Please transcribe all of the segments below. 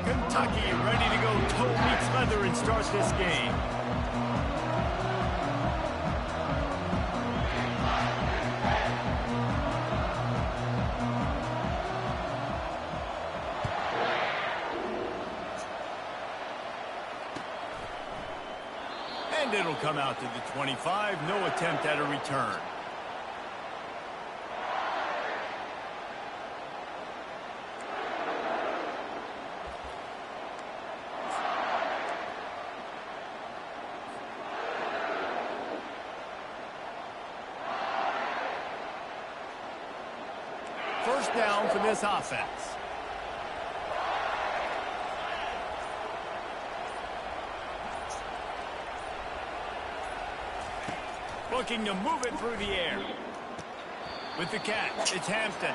Kentucky ready to go toe meets leather and starts this game. And it'll come out to the 25. No attempt at a return. First down for this offense. Looking to move it through the air. With the catch, it's Hampton.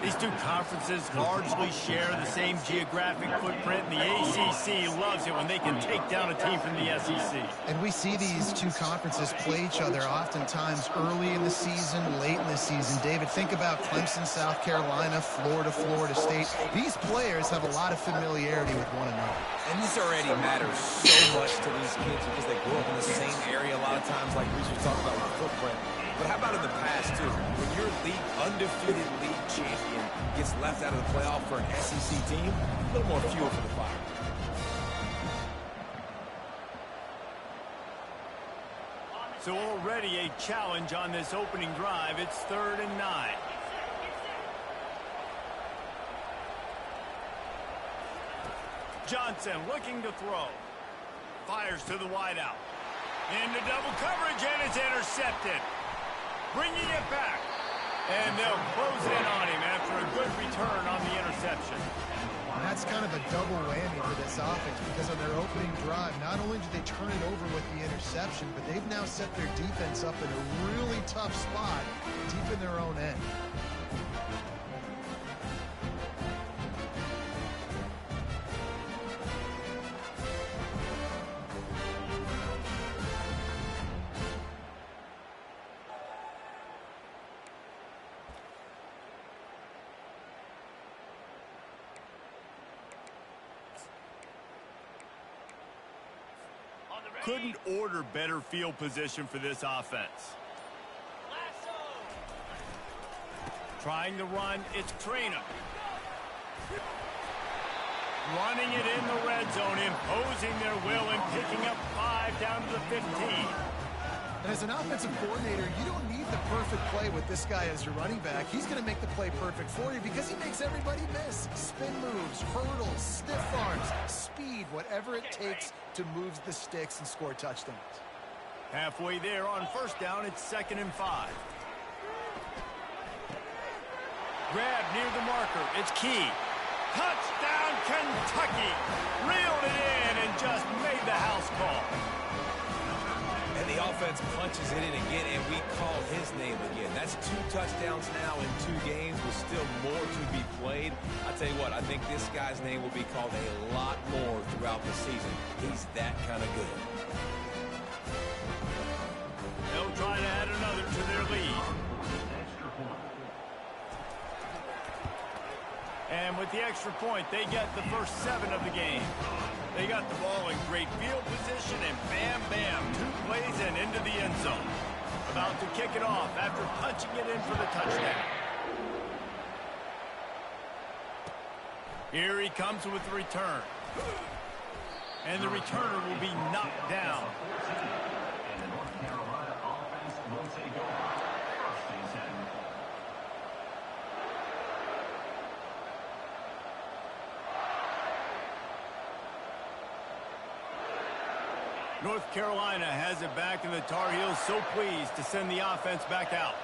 These two conferences largely share the same geographic footprint, and the ACC loves it when they can take down a team from the SEC. And we see these two conferences play each other oftentimes early in the season, late in the season. David, think about Clemson, South Carolina, Florida, Florida State. These players have a lot of familiarity with one another. And this already matters so much to these kids because they grew up in the same area a lot of times, like we just talked about with the footprint. But how about in the past, too? When your undefeated league champion gets left out of the playoff for an SEC team, a little more fuel for the fire. So already a challenge on this opening drive. It's 3rd and 9. Johnson looking to throw. Fires to the wideout. Into double coverage, and it's intercepted. Bringing it back. And they'll close in on him after a good return on the interception. And that's kind of a double whammy for this offense because on their opening drive, not only did they turn it over with the interception, but they've now set their defense up in a really tough spot deep in their own end. Couldn't order better field position for this offense. Trying to run, it's Traynor. Running it in the red zone, imposing their will and picking up 5 down to the 15. And as an offensive coordinator, you don't need the perfect play with this guy as your running back. He's going to make the play perfect for you because he makes everybody miss. Spin moves, hurdles, stiff arms, speed, whatever it takes to move the sticks and score touchdowns. Halfway there on first down, it's 2nd and 5. Grab near the marker, it's Key. Touchdown, Kentucky! Reeled it in and just made the house call. And the offense punches it in again, and we call his name again. That's 2 touchdowns now in 2 games with still more to be played. I tell you what, I think this guy's name will be called a lot more throughout the season. He's that kind of good. They'll try to add another to their lead. And with the extra point, they get the first 7 of the game. They got the ball in great field position, and bam, bam, 2 plays and into the end zone. About to kick it off after punching it in for the touchdown. Here he comes with the return. And the returner will be knocked down. North Carolina has it back, and the Tar Heels so pleased to send the offense back out.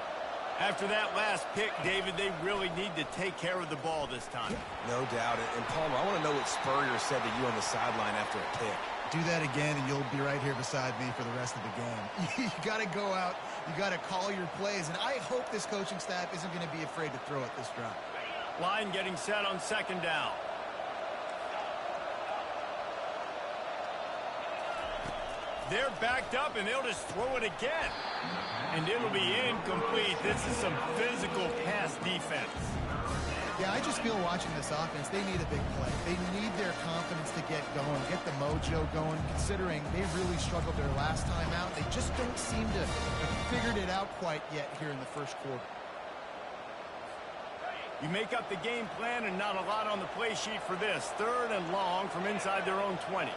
After that last pick, David, they really need to take care of the ball this time. No doubt. And Palmer, I want to know what Spurrier said to you on the sideline after a pick. Do that again, and you'll be right here beside me for the rest of the game. You got to go out. You got to call your plays, and I hope this coaching staff isn't going to be afraid to throw it this drive. Line getting set on 2nd down. They're backed up, and they'll just throw it again. And it'll be incomplete. This is some physical pass defense. Yeah, I just feel watching this offense, they need a big play. They need their confidence to get going, get the mojo going, considering they really struggled their last time out. They just don't seem to have figured it out quite yet here in the first quarter. You make up the game plan and not a lot on the play sheet for this. 3rd and long from inside their own 20.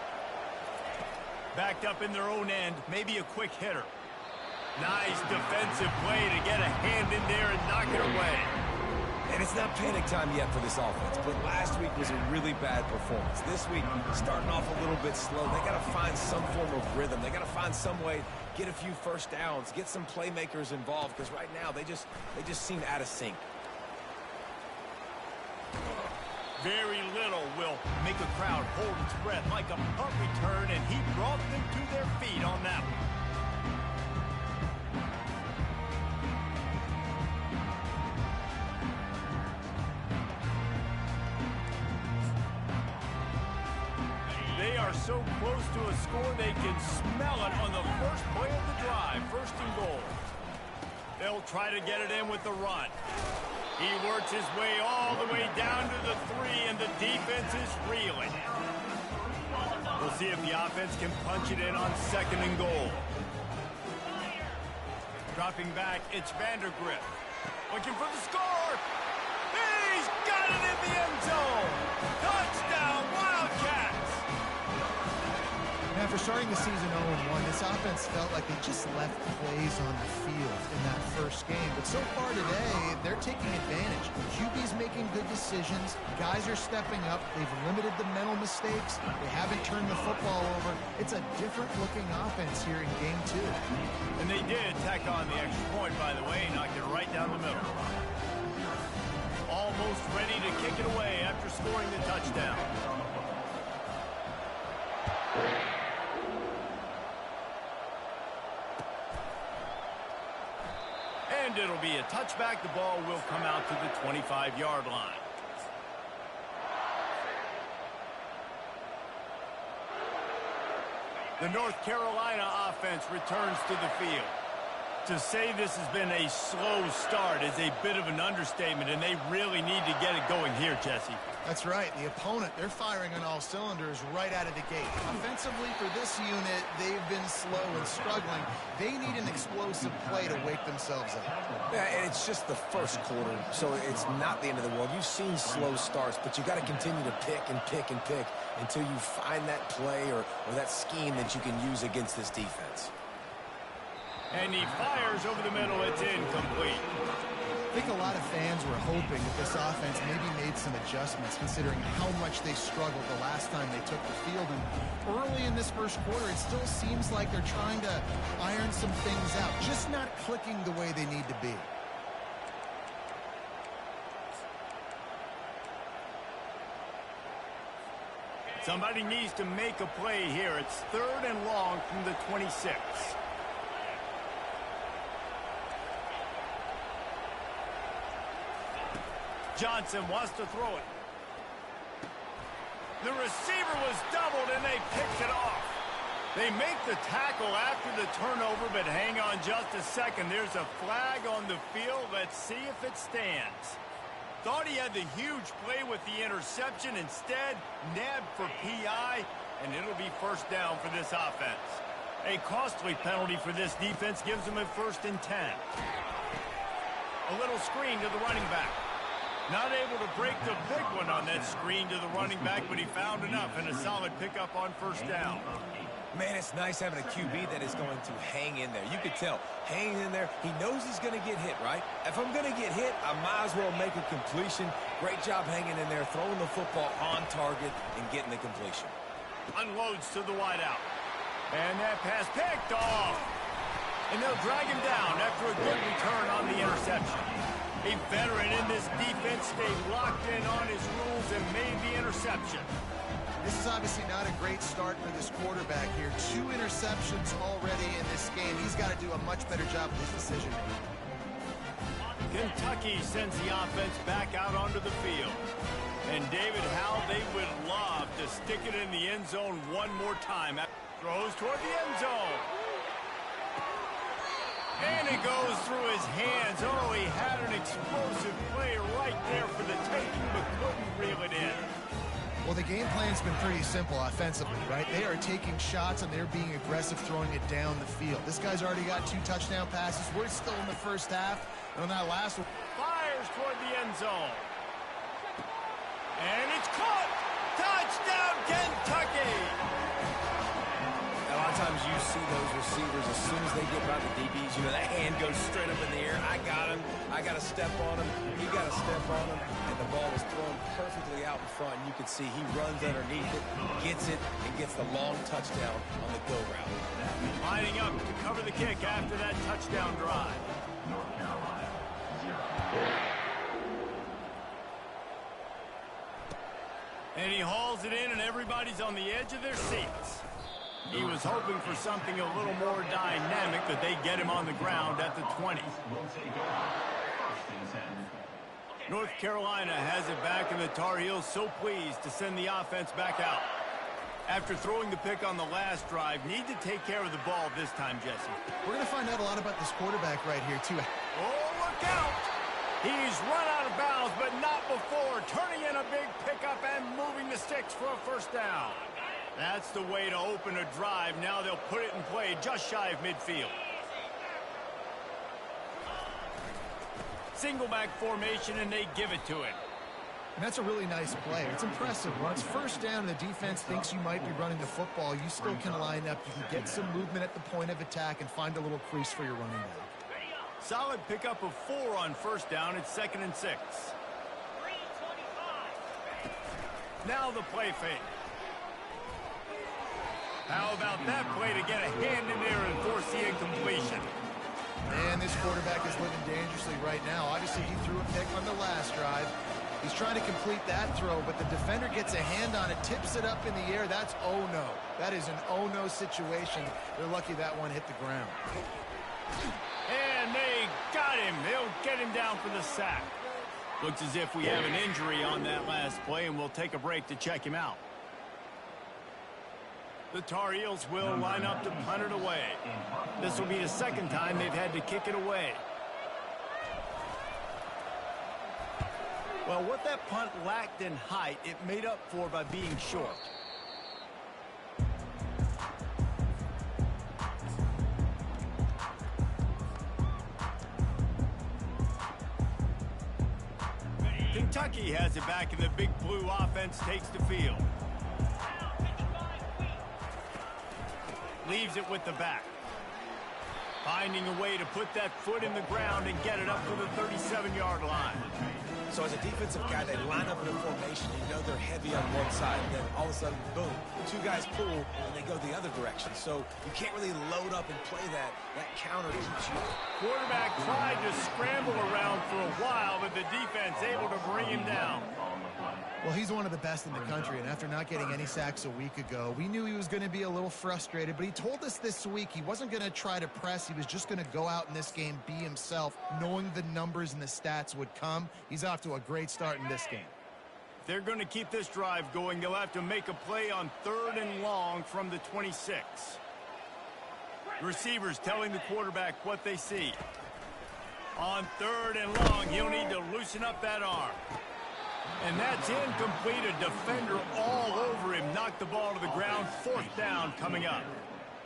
Backed up in their own end, maybe a quick hitter. Nice defensive play to get a hand in there and knock it away. And it's not panic time yet for this offense, but last week was a really bad performance. This week, starting off a little bit slow. They got to find some form of rhythm. They got to find some way, get a few first downs, get some playmakers involved, because right now they just seem out of sync. Very little will make a crowd hold its breath like a punt return, and he brought them to their feet on that one. They are so close to a score they can smell it on the first play of the drive. 1st and goal. They'll try to get it in with the run. He works his way all the way down to the 3, and the defense is reeling. We'll see if the offense can punch it in on 2nd and goal. Dropping back, it's Vandergrift. Looking for the score. He's got it in the end zone. Touchdown, Wildcats. Now, for starting the season 0-1, this offense felt like they just left plays on the field in that first game. But so far today, they're taking advantage. QB's making good decisions. Guys are stepping up. They've limited the mental mistakes. They haven't turned the football over. It's a different-looking offense here in Game 2. And they did tack on the extra point, by the way, knocked it right down the middle. Almost ready to kick it away after scoring the touchdown. And it'll be a touchback. The ball will come out to the 25-yard line. The North Carolina offense returns to the field. To say this has been a slow start is a bit of an understatement, and they really need to get it going here, Jesse. That's right. The opponent, they're firing on all cylinders right out of the gate. Offensively, for this unit, they've been slow and struggling. They need an explosive play to wake themselves up. Yeah, and it's just the first quarter, so it's not the end of the world. You've seen slow starts, but you got to continue to pick and pick and pick until you find that play or that scheme that you can use against this defense. And he fires over the middle. It's incomplete. I think a lot of fans were hoping that this offense maybe made some adjustments considering how much they struggled the last time they took the field. And early in this first quarter, it still seems like they're trying to iron some things out, just not clicking the way they need to be. Somebody needs to make a play here. It's 3rd and long from the 26. Johnson wants to throw it. The receiver was doubled, and they picked it off. They make the tackle after the turnover, but hang on just a second. There's a flag on the field. Let's see if it stands. Thought he had the huge play with the interception. Instead, nabbed for PI, and it'll be 1st down for this offense. A costly penalty for this defense gives them a 1st and 10. A little screen to the running back. Not able to break the big one on that screen to the running back, but he found enough and a solid pickup on 1st down. Man, it's nice having a QB that is going to hang in there. You could tell, hanging in there, he knows he's going to get hit, right? If I'm going to get hit, I might as well make a completion. Great job hanging in there, throwing the football on target and getting the completion. Unloads to the wideout. And that pass picked off. And they'll drag him down after a good return on the interception. A veteran in this defense stayed locked in on his rules and made the interception. This is obviously not a great start for this quarterback here. 2 interceptions already in this game. He's got to do a much better job with his decision-making. Kentucky sends the offense back out onto the field. And David Howell, they would love to stick it in the end zone one more time. Throws toward the end zone. And it goes through his hands. Oh, he had an explosive play right there for the taking, but couldn't reel it in. Well, the game plan's been pretty simple offensively, right? They are taking shots and they're being aggressive, throwing it down the field. This guy's already got 2 touchdown passes. We're still in the first half. And on that last one, Fires toward the end zone. And it's caught. Touchdown, Kentucky. A lot of times you see those receivers, as soon as they get by the DBs, you know, that hand goes straight up in the air. I got him. I got to step on him. He got to step on him. And the ball was thrown perfectly out in front. And you can see he runs underneath it, gets it, and gets the long touchdown on the go route. Lining up to cover the kick after that touchdown drive. And he hauls it in, and everybody's on the edge of their seats. He was hoping for something a little more dynamic, but they get him on the ground at the 20. North Carolina has it back, and the Tar Heels so pleased to send the offense back out. After throwing the pick on the last drive, need to take care of the ball this time, Jesse. we're going to find out a lot about this quarterback right here, too. Oh, look out! He's run out of bounds, but not before turning in a big pickup and moving the sticks for a first down. That's the way to open a drive. Now they'll put it in play just shy of midfield. Single back formation, and they give it to him. And that's a really nice play. It's impressive. When it's first down and the defense thinks you might be running the football, you still can line up. You can get some movement at the point of attack and find a little crease for your running back. Solid pickup of 4 on first down. It's 2nd and 6. Now the play fake. How about that play to get a hand in there and force the incompletion? And this quarterback is living dangerously right now. Obviously, he threw a pick on the last drive. He's trying to complete that throw, but the defender gets a hand on it, tips it up in the air. That's oh-no. That is an oh-no situation. They're lucky that one hit the ground. And they got him. They'll get him down for the sack. Looks as if we have an injury on that last play, and we'll take a break to check him out. The Tar Heels will line up to punt it away. This will be the second time they've had to kick it away. Well, what that punt lacked in height, it made up for by being short. Kentucky has it back, and the Big Blue offense takes the field. Leaves it with the back. Finding a way to put that foot in the ground and get it up to the 37-yard line. So as a defensive guy, they line up in a formation. You know they're heavy on one side, and then all of a sudden, boom, 2 guys pull, and they go the other direction. So you can't really load up and play that. That counter keeps you. Quarterback tried to scramble around for a while, but the defense able to bring him down. Well, he's one of the best in the country, and after not getting any sacks a week ago, we knew he was going to be a little frustrated, but he told us this week he wasn't going to try to press. He was just going to go out in this game, be himself, knowing the numbers and the stats would come. He's off to a great start in this game. If they're going to keep this drive going, they'll have to make a play on 3rd and long from the 26. Receivers telling the quarterback what they see. On 3rd and long, he'll need to loosen up that arm. And that's incomplete. A defender all over him. Knocked the ball to the ground. 4th down coming up.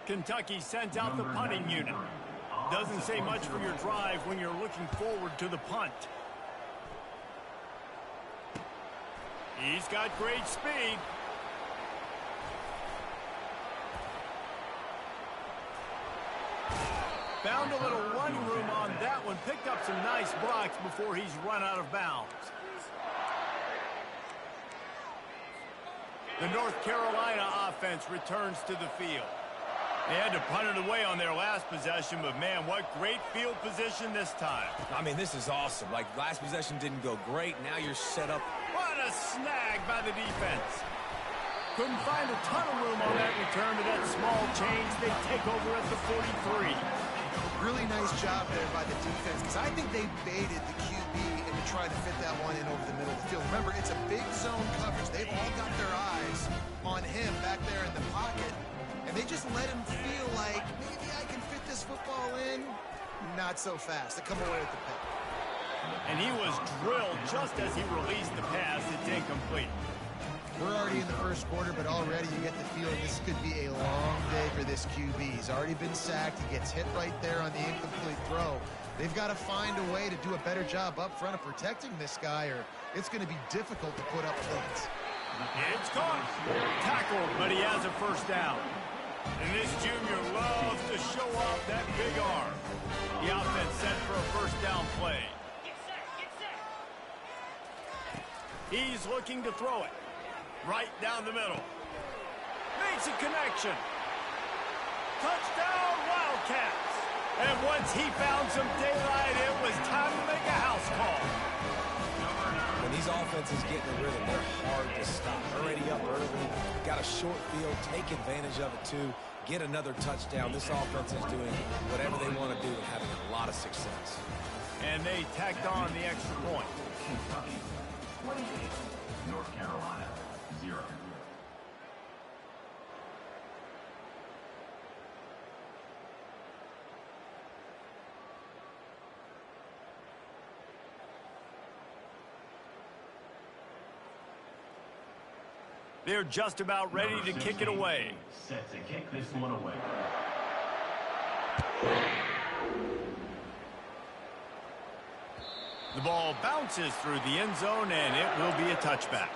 Kentucky sends out the punting unit. Doesn't say much for your drive when you're looking forward to the punt. He's got great speed. Found a little run room on that one. Picked up some nice blocks before he's run out of bounds. The North Carolina offense returns to the field. They had to punt it away on their last possession, but man, what great field position this time. I mean, this is awesome. Like, last possession didn't go great. Now you're set up. What a snag by the defense. Couldn't find a ton of room on that return to that small change. They take over at the 43. Really nice job there by the defense, because I think they baited the QB into trying to fit that one in over the middle of the field. Remember, it's a big zone coverage. They've all got their eyes on him back there in the pocket, and they They just let him feel like, maybe I can fit this football in. Not so fast. They come away with the pick. And he was drilled just as he released the pass. It's incomplete. We're already in the first quarter, but already you get the feeling this could be a long day for this QB. He's already been sacked. He gets hit right there on the incomplete throw. They've got to find a way to do a better job up front of protecting this guy, or it's going to be difficult to put up points. It's caught. Tackled, but he has a first down. And this junior loves to show off that big arm. The offense set for a first down play. He's looking to throw it. Right down the middle. Makes a connection. Touchdown, Wildcats. And once he found some daylight, it was time to make a house call. When these offenses get in the rhythm, they're hard to stop. Already up early, got a short field, take advantage of it too, get another touchdown. This offense is doing whatever they want to do and having a lot of success. And they tacked on the extra point. Kentucky, 28. North Carolina, 0. They're just about ready to kick it away. Set to kick this one away. The ball bounces through the end zone, and it will be a touchback.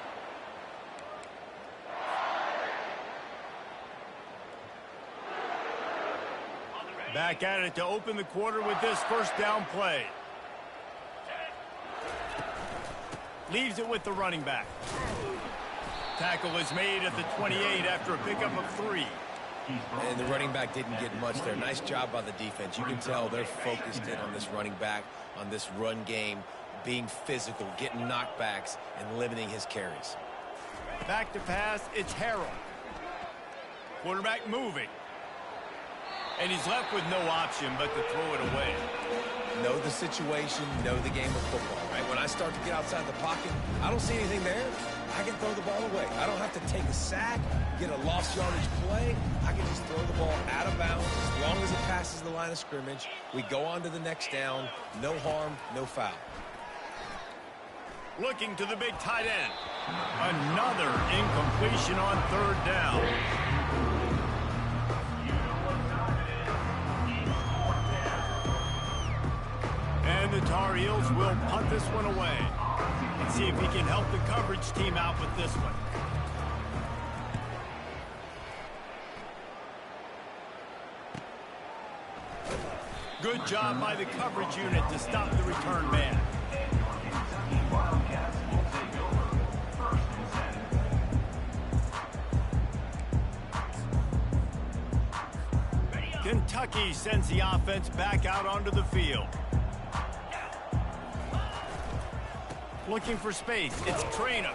Back at it to open the quarter with this first down play. Leaves it with the running back. Tackle is made at the 28 after a pickup of 3. And the running back didn't get much there. Nice job by the defense. You can tell they're focused in on this running back, on this run game, being physical, getting knockbacks, and limiting his carries. Back to pass, it's Harrell. Quarterback moving. And he's left with no option but to throw it away. Know the situation, know the game of football, right? When I start to get outside the pocket, I don't see anything there. I can throw the ball away. I don't have to take a sack, get a lost yardage play. I can just throw the ball out of bounds as long as it passes the line of scrimmage. We go on to the next down. No harm, no foul. Looking to the big tight end. Another incompletion on third down. And the Tar Heels will punt this one away. And see if he can help the coverage team out with this one. Good job by the coverage unit to stop the return man. Kentucky sends the offense back out onto the field. Looking for space, it's Traynor.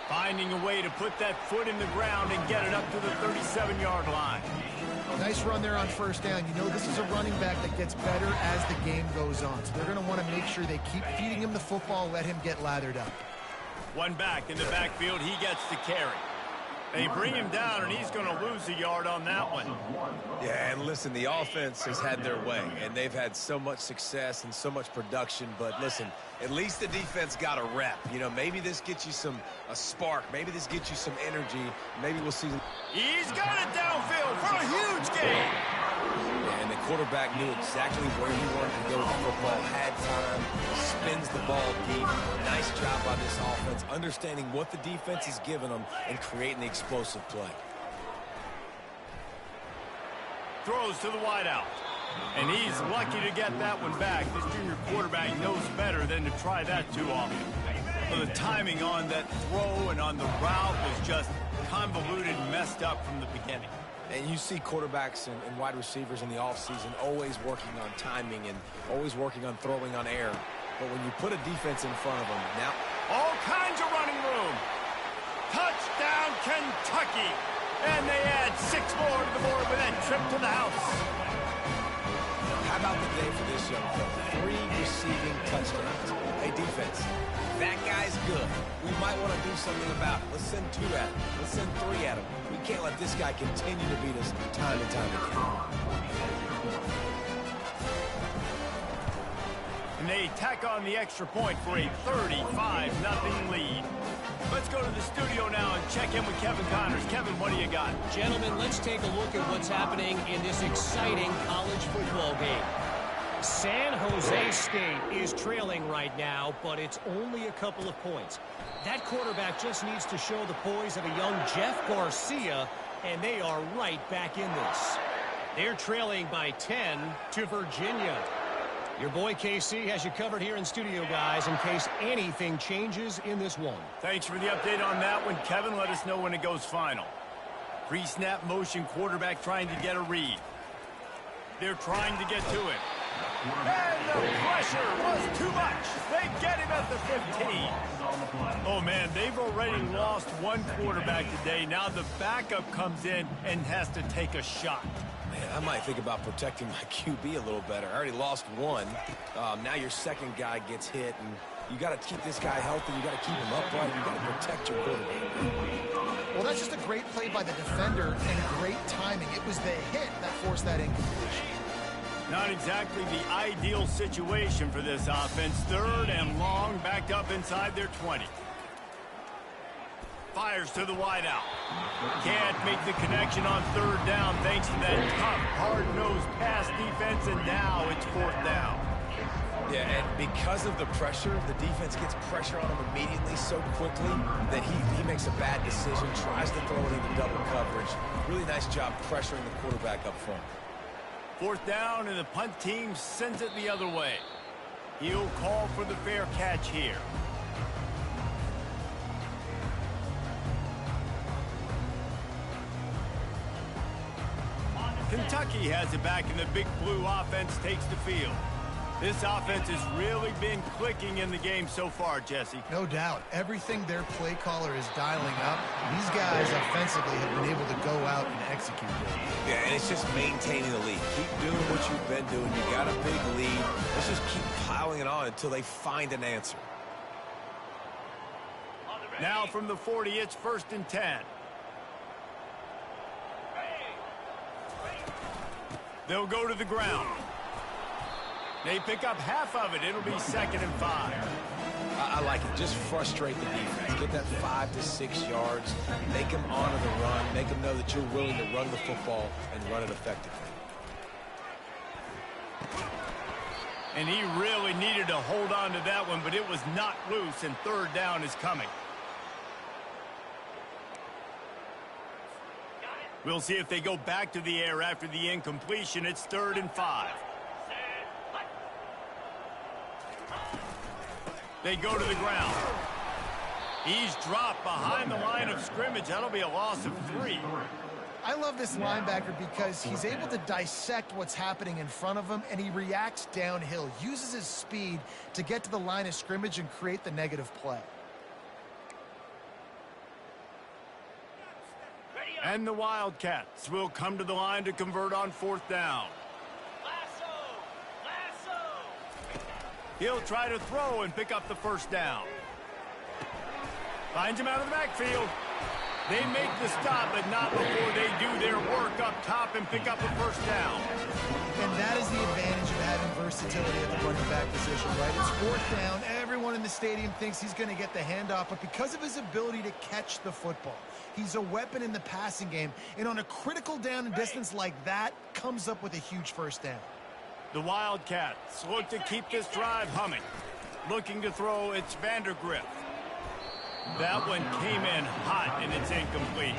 Finding a way to put that foot in the ground and get it up to the 37-yard line. Nice run there on first down. You know, this is a running back that gets better as the game goes on. So they're going to want to make sure they keep feeding him the football, let him get lathered up. One back in the backfield, he gets the carry. They bring him down, and he's going to lose a yard on that one. Yeah, and listen, the offense has had their way, and they've had so much success and so much production. But listen, at least the defense got a rep. You know, maybe this gets you a spark. Maybe this gets you some energy. Maybe we'll see. He's got it downfield for a huge gain. And the quarterback knew exactly where he wanted to go with the football, had time, spins the ball deep. Nice job by this offense, understanding what the defense is giving them and creating the explosive play. Throws to the wideout. And he's lucky to get that one back. This junior quarterback knows better than to try that too often. Well, the timing on that throw and on the route was just convoluted and messed up from the beginning. And you see quarterbacks and wide receivers in the offseason always working on timing and always working on throwing on air. But when you put a defense in front of them, now all kinds of running room. Touchdown, Kentucky. And they add 6 more to the board with that trip to the house. how about the day for this young fella? 3 receiving touchdowns. Hey, defense, that guy's good. We might want to do something about it. Let's send 2 at him. Let's send 3 at him. We can't let this guy continue to beat us time and time again. And they tack on the extra point for a 35-0 lead. Let's go to the studio now and check in with Kevin Connors. Kevin, what do you got? Gentlemen, let's take a look at what's happening in this exciting college football game. San Jose State is trailing right now, but it's only a couple of points. That quarterback just needs to show the poise of a young Jeff Garcia, and they are right back in this. They're trailing by 10 to Virginia. Your boy KC has you covered here in studio, guys, in case anything changes in this one. Thanks for the update on that one, Kevin. Let us know when it goes final. Pre-snap motion, quarterback trying to get a read. They're trying to get to it. And the pressure was too much. They get him at the 15. Oh, man, they've already lost one quarterback today. Now the backup comes in and has to take a shot. Man, I might think about protecting my QB a little better. I already lost one. Now your second guy gets hit, and you got to keep this guy healthy. You got to keep him upright. You got to protect your quarterback. Well, that's just a great play by the defender and great timing. It was the hit that forced that incompletion. Not exactly the ideal situation for this offense. 3rd and long, backed up inside their 20. Fires to the wideout. Can't make the connection on 3rd down thanks to that tough, hard-nosed pass defense, and now it's 4th down. Yeah, and because of the pressure, the defense gets pressure on him immediately so quickly that he makes a bad decision, tries to throw it into double coverage. Really nice job pressuring the quarterback up front. 4th down, and the punt team sends it the other way. He'll call for the fair catch here. Kentucky has it back, and the Big Blue offense takes the field. This offense has really been clicking in the game so far, Jesse. No doubt. Everything their play caller is dialing up, these guys offensively have been able to go out and execute it. Yeah, and it's just maintaining the lead. Keep doing what you've been doing. You got a big lead. Let's just keep piling it on until they find an answer. Now from the 40, it's 1st and 10. They'll go to the ground. They pick up half of it. It'll be 2nd and 5. I like it. Just frustrate the defense. Get that 5 to 6 yards. Make them honor the run. Make them know that you're willing to run the football and run it effectively. And he really needed to hold on to that one, but it was not loose, and 3rd down is coming. We'll see if they go back to the air after the incompletion. It's 3rd and 5. They go to the ground. He's dropped behind the line of scrimmage. That'll be a loss of 3. I love this linebacker because he's able to dissect what's happening in front of him, and he reacts downhill, uses his speed to get to the line of scrimmage and create the negative play. And the Wildcats will come to the line to convert on 4th down. He'll try to throw and pick up the 1st down. Finds him out of the backfield. They make the stop, but not before they do their work up top and pick up the 1st down. And that is the advantage of having versatility at the running back position, right? It's 4th down. Everyone in the stadium thinks he's going to get the handoff, but because of his ability to catch the football, he's a weapon in the passing game. And on a critical down and distance like that, comes up with a huge 1st down. The Wildcats look to keep this drive humming. Looking to throw, it's Vandergrift. That one came in hot, and it's incomplete.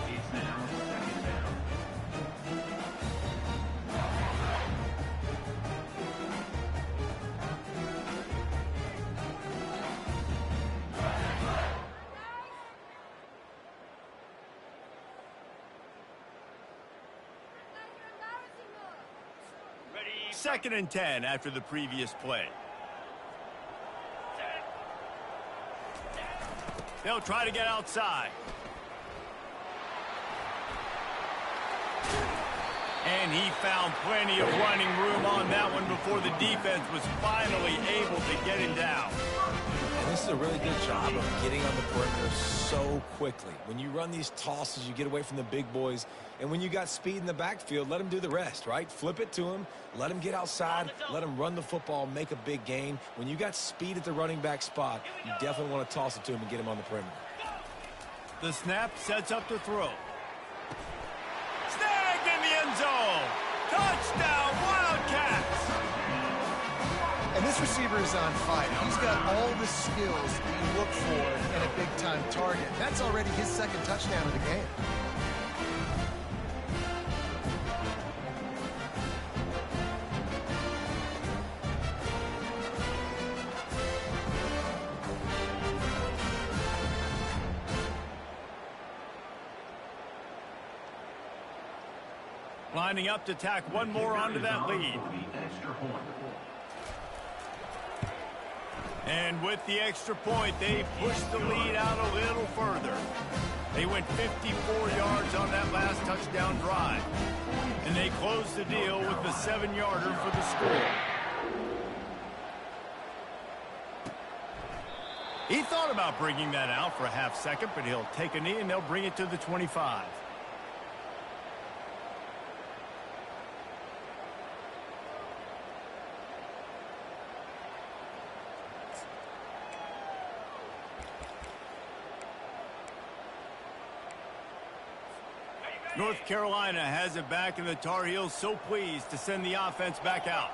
It's now 2nd down. Second and 10 after the previous play. They'll try to get outside. And he found plenty of running room on that one before the defense was finally able to get him down. And this is a really good job of getting on the perimeter so quickly. When you run these tosses, you get away from the big boys. And when you got speed in the backfield, let them do the rest, right? Flip it to him. Let him get outside. Let him run the football, make a big gain. When you got speed at the running back spot, you definitely want to toss it to him and get him on the perimeter. The snap sets up to throw. Snagged in the end zone. Touchdown, Wildcats. And this receiver is on fire. He's got all the skills that you look for in a big-time target. That's already his second touchdown of the game. Lining up to tack one more onto that lead. And with the extra point, they pushed the lead out a little further. They went 54 yards on that last touchdown drive. And they closed the deal with the 7-yarder for the score. He thought about bringing that out for a half second, but he'll take a knee and they'll bring it to the 25. North Carolina has it back, and the Tar Heels so pleased to send the offense back out.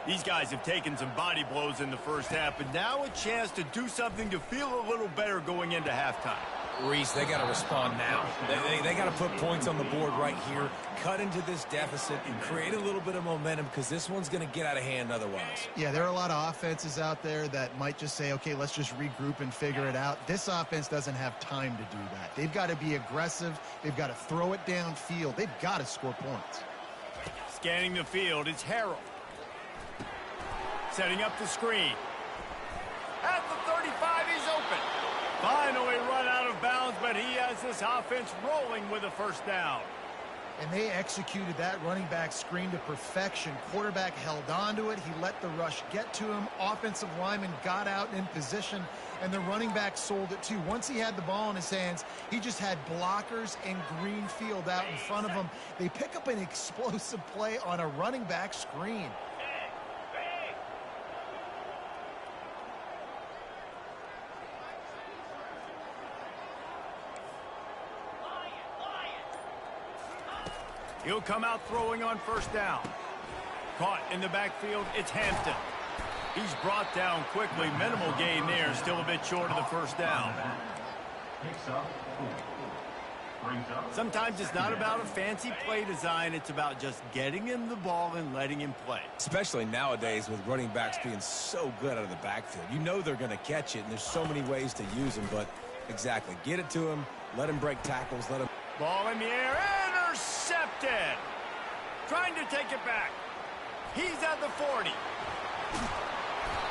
These guys have taken some body blows in the first half, but now a chance to do something to feel a little better going into halftime. Reese, they got to respond now. They got to put points on the board right here, cut into this deficit, and create a little bit of momentum because this one's going to get out of hand otherwise. Yeah, there are a lot of offenses out there that might just say, okay, let's just regroup and figure it out. This offense doesn't have time to do that. They've got to be aggressive. They've got to throw it downfield. They've got to score points. Scanning the field, it's Harrell. Setting up the screen. At the 35, he's open. Finally run out of bounds, but he has this offense rolling with a first down. And they executed that running back screen to perfection. Quarterback held on to it. He let the rush get to him. Offensive lineman got out in position, and the running back sold it too. Once he had the ball in his hands, he just had blockers and green field out in front of him. They pick up an explosive play on a running back screen. He'll come out throwing on first down. Caught in the backfield, it's Hampton. He's brought down quickly. Minimal gain there, still a bit short of the first down. Sometimes it's not about a fancy play design. It's about just getting him the ball and letting him play. Especially nowadays with running backs being so good out of the backfield. You know they're going to catch it, and there's so many ways to use them. But exactly, get it to him, let him break tackles, let him... Ball in the air, intercepted. Trying to take it back. He's at the 40.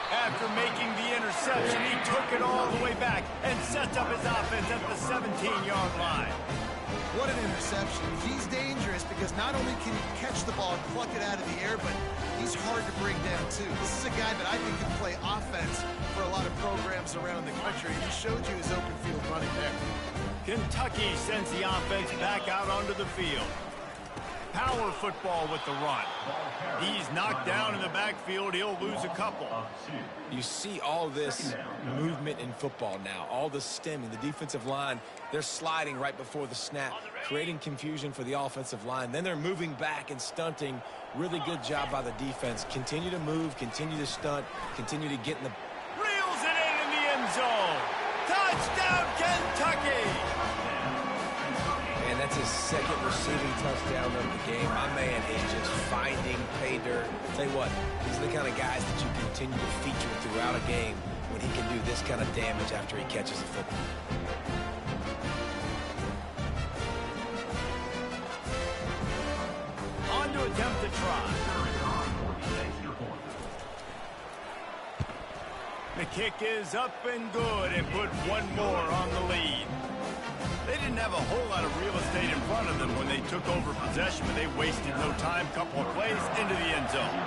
After making the interception, he took it all the way back and sets up his offense at the 17-yard line. What an interception. He's dangerous because not only can he catch the ball and pluck it out of the air, but he's hard to bring down too. This is a guy that I think can play offense for a lot of programs around the country. He showed you his open field running there. Kentucky sends the offense back out onto the field. Power football with the run. He's knocked down in the backfield. He'll lose a couple. You see all this movement in football now, all the stemming, the defensive line, they're sliding right before the snap, creating confusion for the offensive line. Then they're moving back and stunting. Really good job by the defense. Continue to move, continue to stunt, continue to get in the... Reels it in the end zone. Touchdown, Kentucky! And that's his second receiving touchdown of the game. My man is just finding pay dirt. Tell you what, these are the kind of guys that you continue to feature throughout a game when he can do this kind of damage after he catches the football. On to attempt to try. The kick is up and good and put one more on the lead. They didn't have a whole lot of real estate in front of them when they took over possession, but they wasted no time. Couple of plays into the end zone.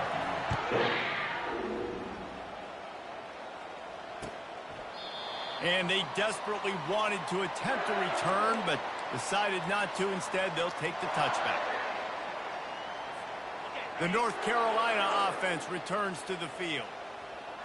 And they desperately wanted to attempt a return, but decided not to. Instead, they'll take the touchback. The North Carolina offense returns to the field.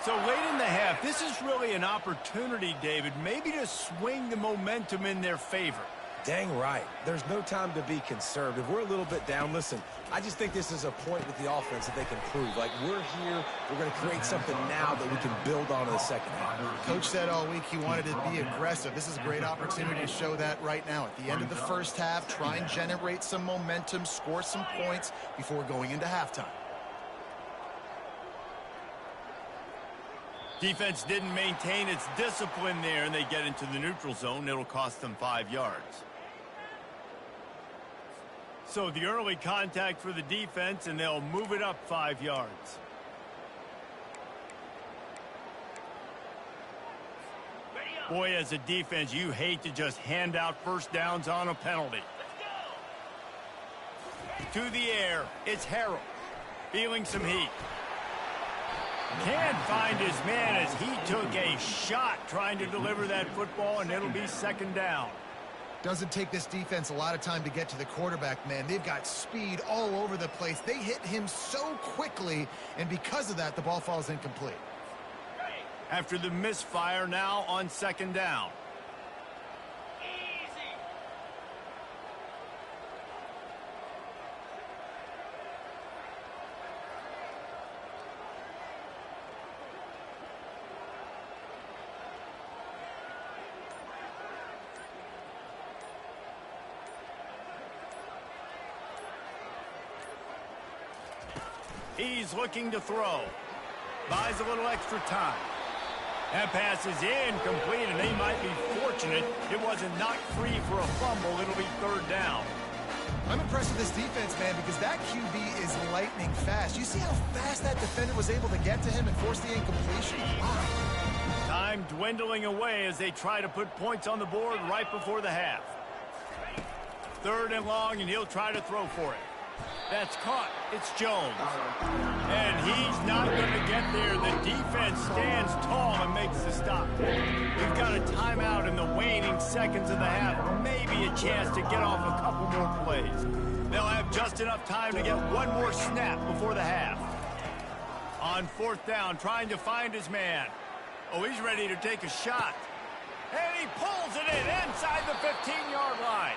So late in the half, this is really an opportunity, David, maybe to swing the momentum in their favor. Dang right. There's no time to be conservative. We're a little bit down. Listen, I just think this is a point with the offense that they can prove. Like, we're here. We're going to create something now that we can build on in the second half. Coach said all week he wanted to be aggressive. This is a great opportunity to show that right now. At the end of the first half, try and generate some momentum, score some points before going into halftime. Defense didn't maintain its discipline there, and they get into the neutral zone. It'll cost them 5 yards. So the early contact for the defense, and they'll move it up 5 yards. Boy, as a defense, you hate to just hand out first downs on a penalty. To the air, it's Harrell. Feeling some heat. Can't find his man as he took a shot trying to deliver that football, and it'll be second down. Doesn't take this defense a lot of time to get to the quarterback, man. They've got speed all over the place. They hit him so quickly, and because of that, the ball falls incomplete. After the misfire, now on second down. He's looking to throw. Buys a little extra time. That pass is incomplete, and they might be fortunate it wasn't knocked free for a fumble. It'll be third down. I'm impressed with this defense, man, because that QB is lightning fast. You see how fast that defender was able to get to him and force the incompletion? Wow. Time dwindling away as they try to put points on the board right before the half. Third and long, and he'll try to throw for it. That's caught. It's Jones. And he's not going to get there. The defense stands tall and makes the stop. We've got a timeout in the waning seconds of the half. Maybe a chance to get off a couple more plays. They'll have just enough time to get one more snap before the half. On fourth down, trying to find his man. Oh, he's ready to take a shot. And he pulls it in inside the 15-yard line.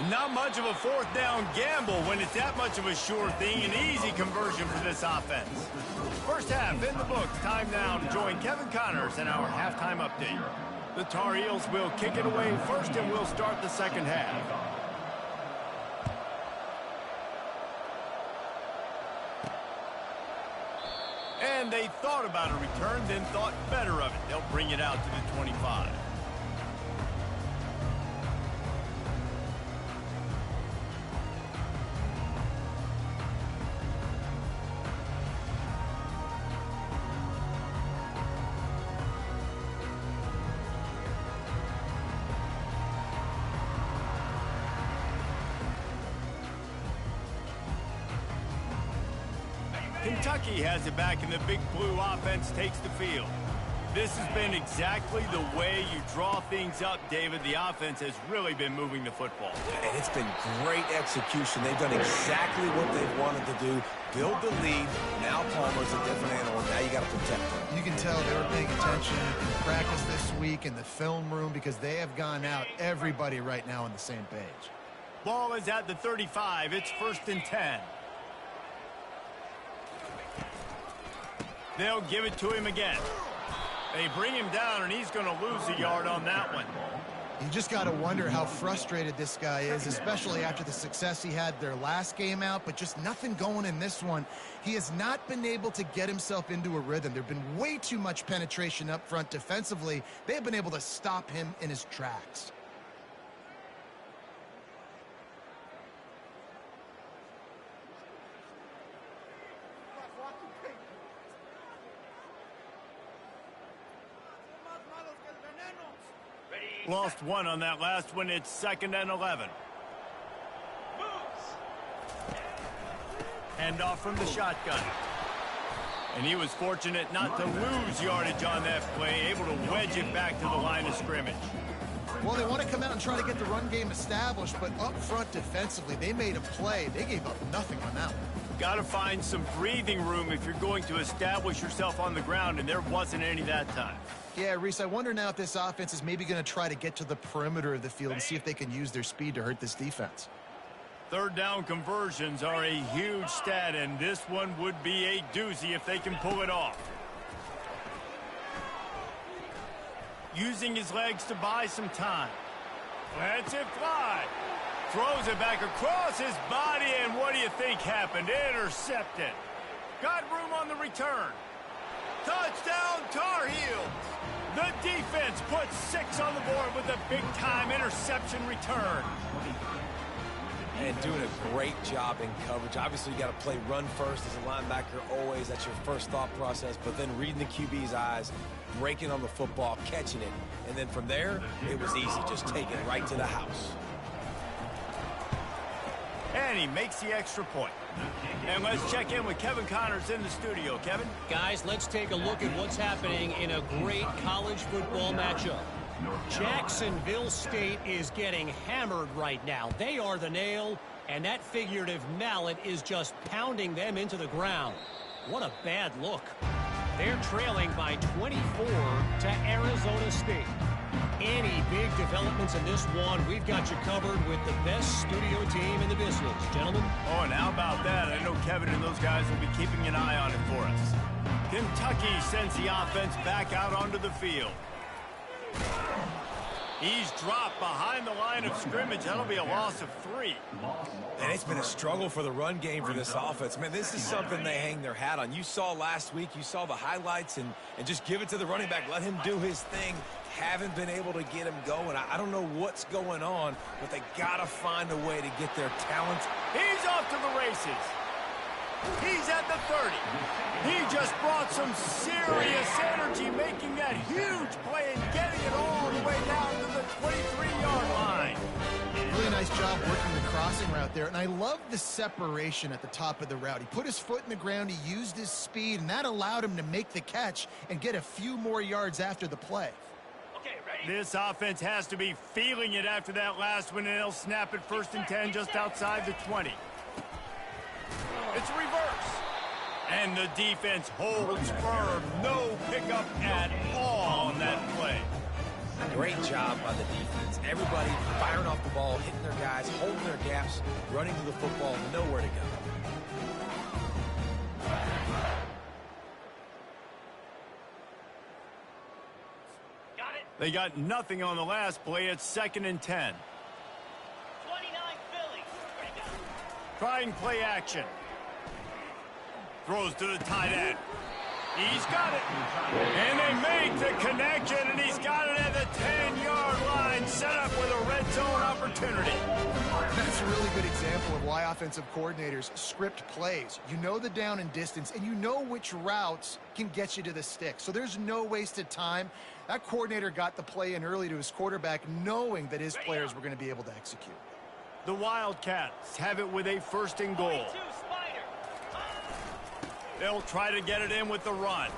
Not much of a fourth down gamble when it's that much of a sure thing. An easy conversion for this offense. First half in the books. Time now to join Kevin Connors in our halftime update. The Tar Heels will kick it away first, and we'll start the second half. And they thought about a return, then thought better of it. They'll bring it out to the 25. Kentucky has it back, and the Big Blue offense takes the field. This has been exactly the way you draw things up, David. The offense has really been moving the football. And it's been great execution. They've done exactly what they've wanted to do. Build the lead. Now Palmer's a different animal. Now you got to protect him. You can tell they were paying attention in practice this week in the film room because they have gone out, everybody right now on the same page. Ball is at the 35. It's 1st and 10. They'll give it to him again. They bring him down, and he's going to lose a yard on that one. You just got to wonder how frustrated this guy is, especially after the success he had their last game out, but just nothing going in this one. He has not been able to get himself into a rhythm. There have been way too much penetration up front defensively. They have been able to stop him in his tracks. Lost one on that last one. It's 2nd and 11. Hand off from the shotgun. And he was fortunate not to lose yardage on that play, able to wedge it back to the line of scrimmage. Well, they want to come out and try to get the run game established, but up front defensively, they made a play. They gave up nothing on that one. Got to find some breathing room if you're going to establish yourself on the ground, and there wasn't any that time. Yeah, Reese, I wonder now if this offense is maybe going to try to get to the perimeter of the field and see if they can use their speed to hurt this defense. 3rd down conversions are a huge stat, and this one would be a doozy if they can pull it off. Using his legs to buy some time. Lets it fly. Throws it back across his body, and what do you think happened? Intercepted. Got room on the return. Touchdown, Tar Heels. The defense puts 6 on the board with a big-time interception return. And doing a great job in coverage. Obviously, you got to play run first as a linebacker always. That's your first thought process. But then reading the QB's eyes, breaking on the football, catching it. And then from there, it was easy. Just take it right to the house. And he makes the extra point. And let's check in with Kevin Connors in the studio. Kevin? Guys, let's take a look at what's happening in a great college football matchup. Jacksonville State is getting hammered right now. They are the nail, and that figurative mallet is just pounding them into the ground. What a bad look. They're trailing by 24 to Arizona State. Any big developments in this one, we've got you covered with the best studio team in the business. Gentlemen? Oh, and how about that? I know Kevin and those guys will be keeping an eye on it for us. Kentucky sends the offense back out onto the field. He's dropped behind the line of scrimmage. That'll be a loss of 3. And it's been a struggle for the run game for this offense. Man, this is something they hang their hat on. You saw last week, you saw the highlights, and just give it to the running back. Let him do his thing. Haven't been able to get him going. I don't know what's going on, but they got to find a way to get their talent. He's off to the races. He's at the 30. He just brought some serious energy, making that huge play and getting it all the way down to the 23-yard line. Really nice job working the crossing route there, and I love the separation at the top of the route. He put his foot in the ground, he used his speed, and that allowed him to make the catch and get a few more yards after the play. This offense has to be feeling it after that last one, and they'll snap it 1st and 10 just outside the 20. It's reverse. And the defense holds firm. No pickup at all on that play. Great job by the defense. Everybody firing off the ball, hitting their guys, holding their gaps, running to the football, nowhere to go. They got nothing on the last play. It's 2nd and 10. 29 Philly. Trying play action. Throws to the tight end. He's got it. And they make the connection, and he's got it at the 10-yard line, set up with a red zone opportunity. That's a really good example of why offensive coordinators script plays. You know the down and distance, and you know which routes can get you to the stick. So there's no wasted time. That coordinator got the play in early to his quarterback, knowing that his players were going to be able to execute. The Wildcats have it with a 1st and goal. They'll try to get it in with the run.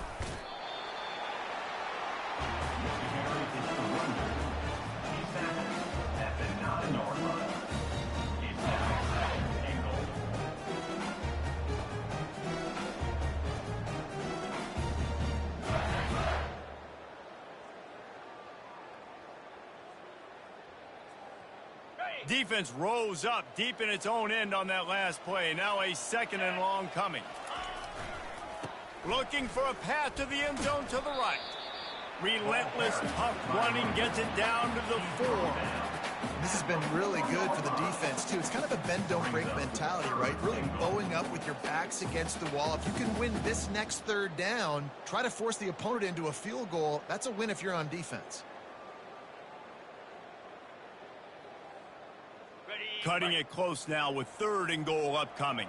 Defense rose up deep in its own end on that last play. Now a 2nd and long coming. Looking for a path to the end zone to the right. Relentless, tough running gets it down to the 4. This has been really good for the defense, too. It's kind of a bend-don't-break mentality, right? Really bowing up with your backs against the wall. If you can win this next 3rd down, try to force the opponent into a field goal. That's a win if you're on defense. Cutting it close now with 3rd and goal upcoming.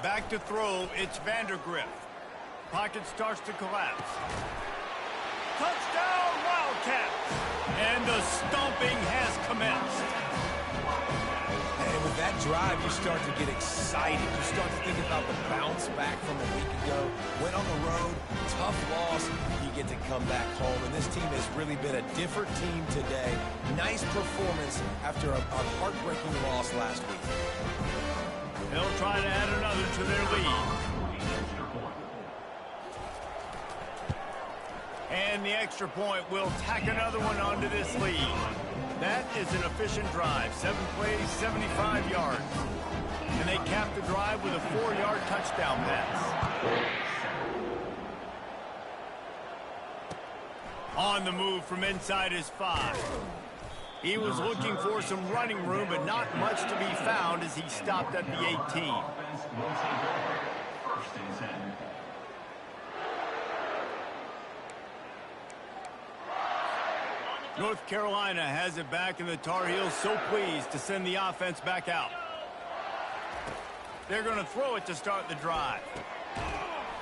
Back to throw, it's Vandergrift. Pocket starts to collapse. Touchdown, Wildcats! And the stomping has commenced. And with that drive, you start to get excited. You start to think about the bounce back from a week ago. Went on the road, tough loss. You get to come back home. And this team has really been a different team today. Nice performance after a heartbreaking loss last week. They'll try to add another to their lead. And the extra point will tack another one onto this lead. That is an efficient drive. 7 plays, 75 yards. And they cap the drive with a 4-yard touchdown pass. On the move from inside his 5. He was looking for some running room, but not much to be found as he stopped at the 18. North Carolina has it back, and the Tar Heels so pleased to send the offense back out. They're going to throw it to start the drive.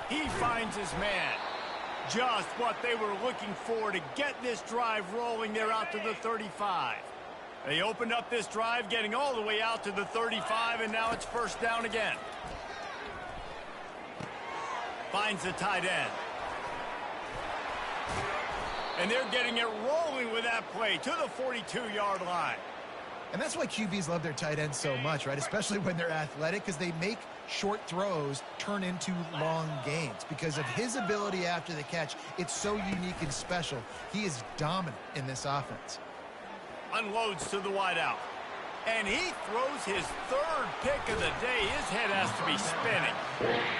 He finds his man. Just what they were looking for to get this drive rolling. They're out to the 35. They opened up this drive, getting all the way out to the 35, and now it's first down again. Finds the tight end. And they're getting it rolling with that play to the 42-yard line. And that's why QBs love their tight ends so much, right? Especially when they're athletic, because they make short throws turn into long gains. Because of his ability after the catch, it's so unique and special. He is dominant in this offense. Unloads to the wideout. And he throws his 3rd pick of the day. His head has to be spinning.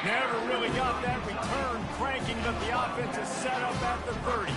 Never really got that return cranking, but the offense is set up at the 30.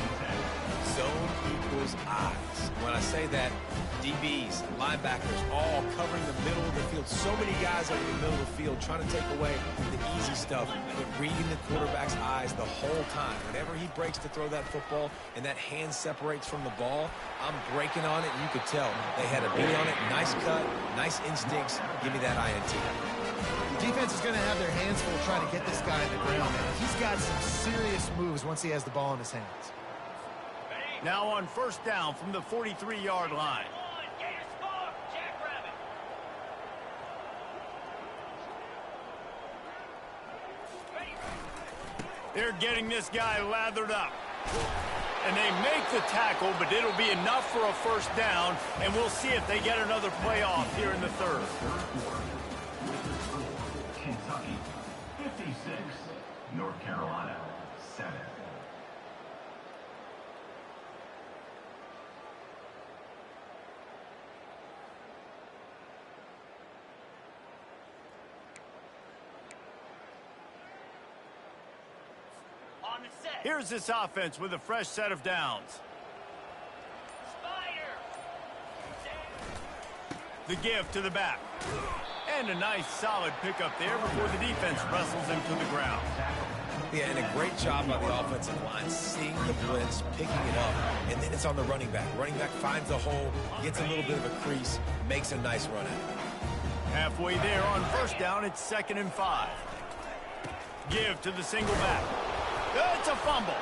Zone equals eyes. When I say that, DBs, linebackers, all covering the middle of the field. So many guys over the middle of the field trying to take away the easy stuff, but reading the quarterback's eyes the whole time. Whenever he breaks to throw that football and that hand separates from the ball, I'm breaking on it, and you could tell they had a beat on it. Nice cut, nice instincts. Give me that INT. The defense is going to have their hands full trying to get this guy on the ground. He's got some serious moves once he has the ball in his hands. Now on first down from the 43-yard line. They're getting this guy lathered up. And they make the tackle, but it'll be enough for a first down, and we'll see if they get another play off here in the 3rd. Kentucky 56, North Carolina 7. Here's this offense with a fresh set of downs. The give to the back. And a nice solid pickup there before the defense wrestles him to the ground. Yeah, and a great job by the offensive line, seeing the blitz, picking it up, and then it's on the running back. Running back finds a hole, gets a little bit of a crease, makes a nice run out. Halfway there on first down, it's 2nd and 5. Give to the single back. It's a fumble.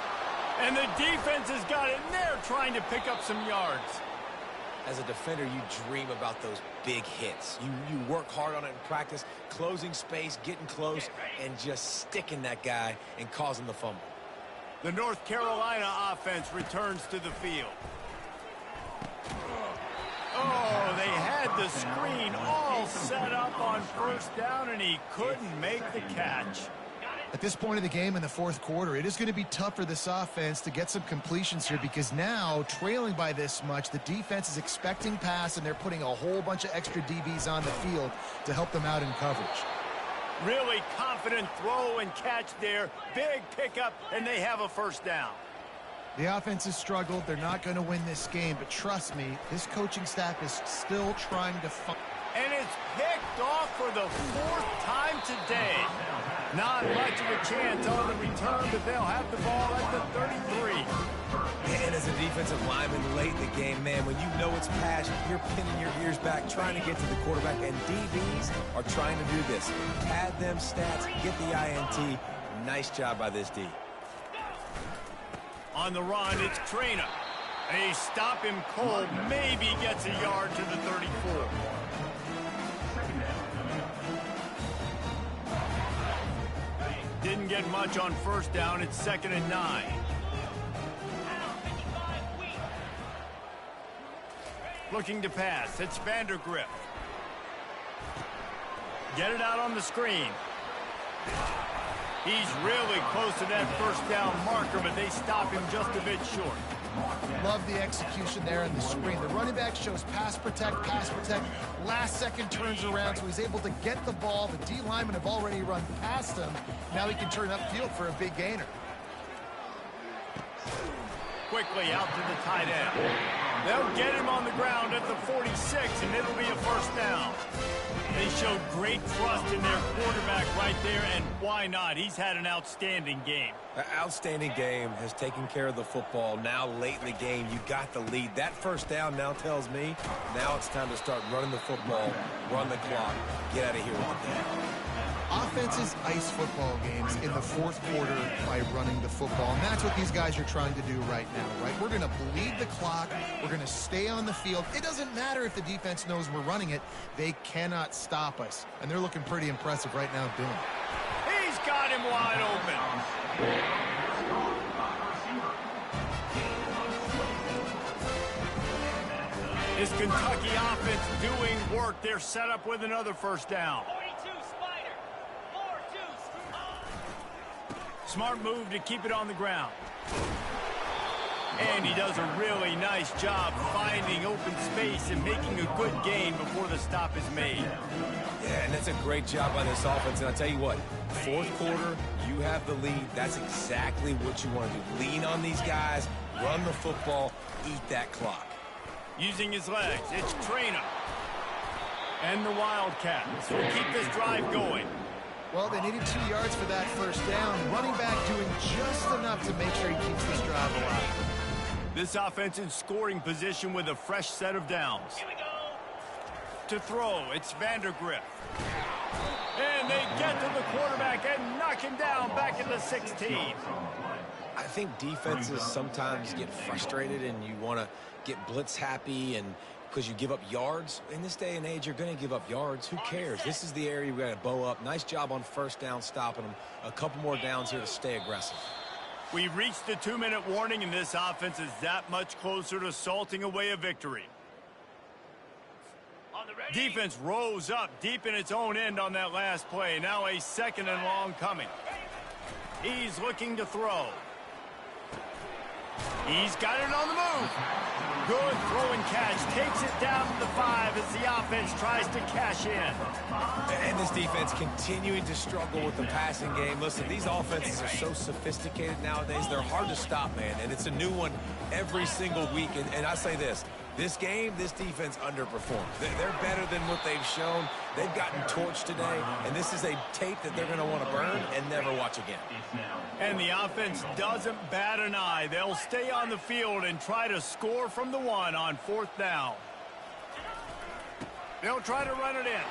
And the defense has got it, and they're trying to pick up some yards. As a defender, you dream about those big hits. You work hard on it in practice, closing space, getting close, and just sticking that guy and causing the fumble. The North Carolina offense returns to the field. Oh, they had the screen all set up on first down, and he couldn't make the catch. At this point of the game in the 4th quarter, it is going to be tough for this offense to get some completions here because now, trailing by this much, the defense is expecting pass, and they're putting a whole bunch of extra DBs on the field to help them out in coverage. Really confident throw and catch there. Big pickup, and they have a first down. The offense has struggled. They're not going to win this game, but trust me, this coaching staff is still trying to find. And it's picked off for the 4th time today. Not much of a chance on the return, but they'll have the ball at the 33. And as a defensive lineman late in the game, man, when you know it's pass, you're pinning your ears back, trying to get to the quarterback, and DBs are trying to do this. Pad them stats, get the INT. Nice job by this D. On the run, it's Trainer. They stop him cold, maybe gets a yard to the 34. Didn't get much on first down. It's 2nd and 9. Looking to pass. It's Vandergrift. Get it out on the screen. He's really close to that first down marker, but they stop him just a bit short. Love the execution there in the screen. The running back shows pass protect. Last second turns around, so he's able to get the ball. The D linemen have already run past him. Now he can turn upfield for a big gainer. Quickly out to the tight end. They'll get him on the ground at the 46, and it'll be a first down. They showed great trust in their quarterback right there, and why not? He's had an outstanding game. An outstanding game, has taken care of the football. Now late in the game, you got the lead. That first down now tells me now it's time to start running the football, run the clock, get out of here with the day. Offenses ice football games in the fourth quarter by running the football, and that's what these guys are trying to do right now, right? We're going to bleed the clock. We're going to stay on the field. It doesn't matter if the defense knows we're running it. They cannot stop us, and they're looking pretty impressive right now doing it. He's got him wide open. This Kentucky offense doing work. They're set up with another first down. Smart move to keep it on the ground. And he does a really nice job finding open space and making a good gain before the stop is made. Yeah, and that's a great job by this offense. And I'll tell you what, fourth quarter, you have the lead. That's exactly what you want to do. Lean on these guys, run the football, eat that clock. Using his legs, it's Trainer. And the Wildcats will keep this drive going. Well, they needed 2 yards for that first down. Running back doing just enough to make sure he keeps this drive alive. This offense in scoring position with a fresh set of downs. Here we go. To throw, it's Vandergrift. And they get to the quarterback and knock him down back at the 16. I think defenses sometimes get frustrated and you want to get blitz happy and because you give up yards. In this day and age, you're going to give up yards. Who cares? This is the area we got to bow up. Nice job on first down, stopping them. A couple more downs here to stay aggressive. We've reached the 2-minute warning, and this offense is that much closer to salting away a victory. Defense rose up deep in its own end on that last play. Now a 2nd and long coming. He's looking to throw. He's got it on the move. Good throw and catch. Takes it down to the 5 as the offense tries to cash in. And this defense continuing to struggle with the passing game. Listen, these offenses are so sophisticated nowadays. They're hard to stop, man. And it's a new one every single week. And I say this. This game, this defense underperformed. They're better than what they've shown. They've gotten torched today, and this is a tape that they're going to want to burn and never watch again. And the offense doesn't bat an eye. They'll stay on the field and try to score from the 1 on 4th down. They'll try to run it in.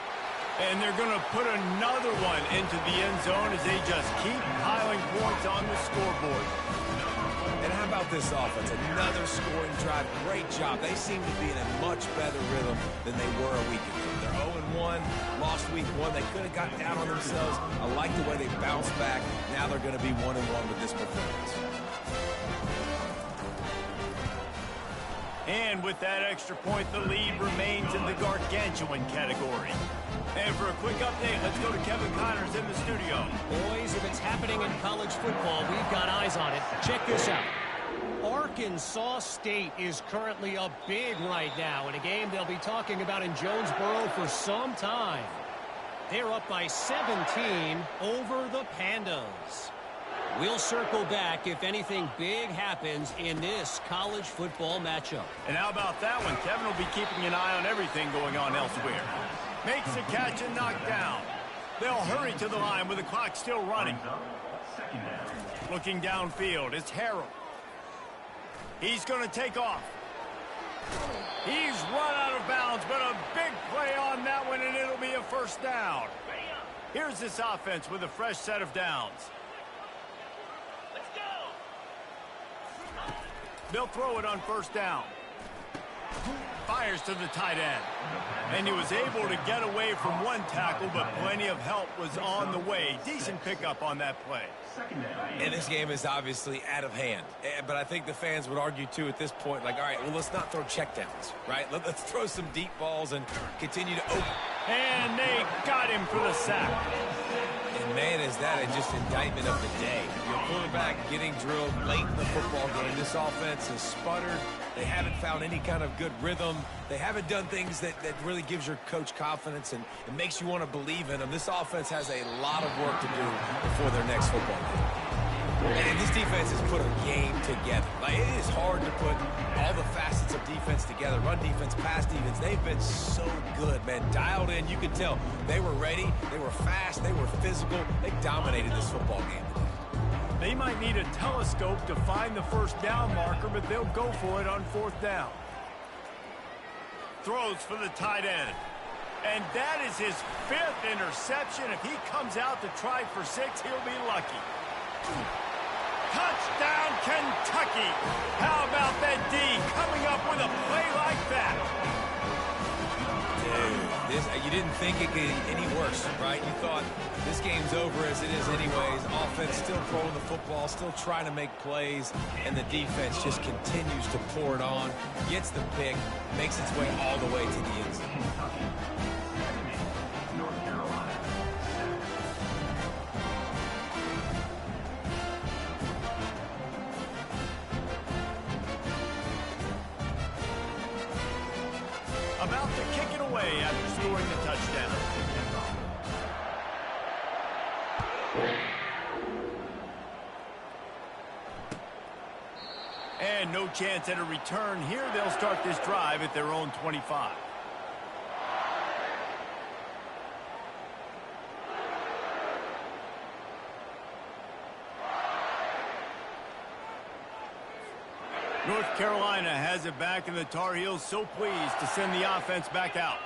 And they're going to put another one into the end zone as they just keep piling points on the scoreboard. And how about this offense? Another scoring drive. Great job. They seem to be in a much better rhythm than they were a week ago. They're 0-1, lost week 1. They could have got down on themselves. I like the way they bounced back. Now they're going to be 1-1 with this performance. And with that extra point, the lead remains in the gargantuan category. And for a quick update, let's go to Kevin Connors in the studio. Boys, if it's happening in college football, we've got eyes on it. Check this out. Arkansas State is currently up big right now in a game they'll be talking about in Jonesboro for some time. They're up by 17 over the Pandas. We'll circle back if anything big happens in this college football matchup. And how about that one? Kevin will be keeping an eye on everything going on elsewhere. Makes the catch and knocked down. They'll hurry to the line with the clock still running. Looking downfield, it's Harrell. He's going to take off. He's run out of bounds, but a big play on that one, and it'll be a first down. Here's this offense with a fresh set of downs. They'll throw it on first down. Fires to the tight end. And he was able to get away from one tackle, but plenty of help was on the way. Decent pickup on that play. And this game is obviously out of hand. But I think the fans would argue, too, at this point, like, all right, well, let's not throw checkdowns, right? Let's throw some deep balls and continue to open. And they got him for the sack. And, man, is that just indictment of the day. Your quarterback getting drilled late in the football game. This offense has sputtered. They haven't found any kind of good rhythm. They haven't done things that really gives your coach confidence and it makes you want to believe in them. This offense has a lot of work to do before their next football game. And this defense has put a game together. Like, it is hard to put all the facets of defense together. Run defense, pass defense. They've been so good, man. Dialed in. You could tell they were ready. They were fast. They were physical. They dominated this football game today. They might need a telescope to find the first down marker, but they'll go for it on fourth down. Throws for the tight end. And that is his 5th interception. If he comes out to try for 6, he'll be lucky. Touchdown, Kentucky. How about that D coming up with a play like that? Dude, you didn't think it could get any worse, right? You thought this game's over as it is anyways. Offense still throwing the football, still trying to make plays, and the defense just continues to pour it on, gets the pick, makes its way all the way to the end zone. North Carolina. About to kick it away after scoring the touchdown. And no chance at a return here. They'll start this drive at their own 25. North Carolina has it back, and the Tar Heels so pleased to send the offense back out.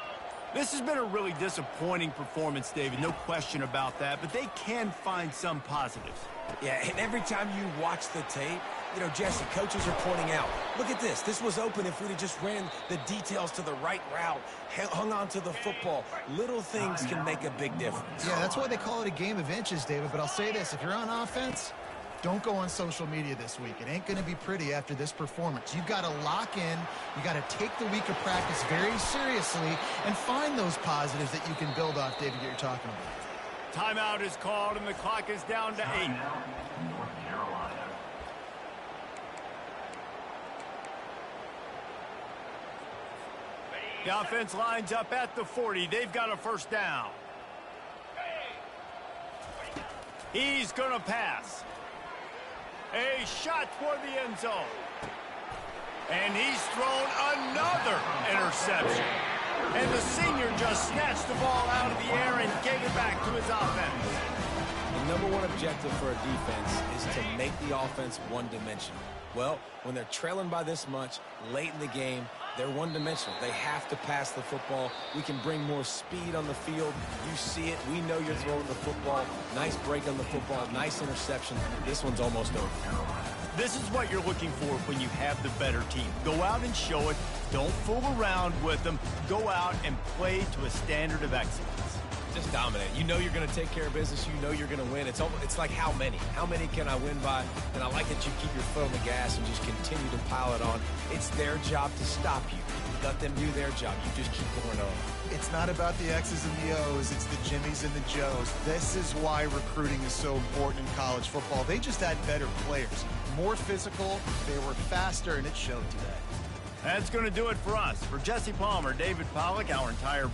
This has been a really disappointing performance, David, no question about that, but they can find some positives. Yeah, and every time you watch the tape, you know, Jesse, coaches are pointing out, look at this. This was open if we'd have just ran the details to the right route, hung on to the football. Little things can make a big difference. Yeah, that's why they call it a game of inches, David. But I'll say this, if you're on offense, don't go on social media this week. It ain't going to be pretty after this performance. You've got to lock in. You got to take the week of practice very seriously and find those positives that you can build off, David, that you're talking about. Timeout is called, and the clock is down to 8. North Carolina. The offense lines up at the 40. They've got a first down. He's going to pass. A shot for the end zone. And he's thrown another interception. And the senior just snatched the ball out of the air and gave it back to his offense. The number one objective for a defense is to make the offense one-dimensional. Well, when they're trailing by this much, late in the game, they're one-dimensional. They have to pass the football. We can bring more speed on the field. You see it. We know you're throwing the football. Nice break on the football. Nice interception. This one's almost over. This is what you're looking for when you have the better team. Go out and show it. Don't fool around with them. Go out and play to a standard of excellence. Just dominate. You know you're going to take care of business. You know you're going to win. It's like how many? How many can I win by? And I like that you keep your foot on the gas and just continue to pile it on. It's their job to stop you. Let them do their job. You just keep going on. It's not about the X's and the O's. It's the Jimmies and the Joes. This is why recruiting is so important in college football. They just had better players. More physical. They were faster, and it showed today. That's going to do it for us. For Jesse Palmer, David Pollack, our entire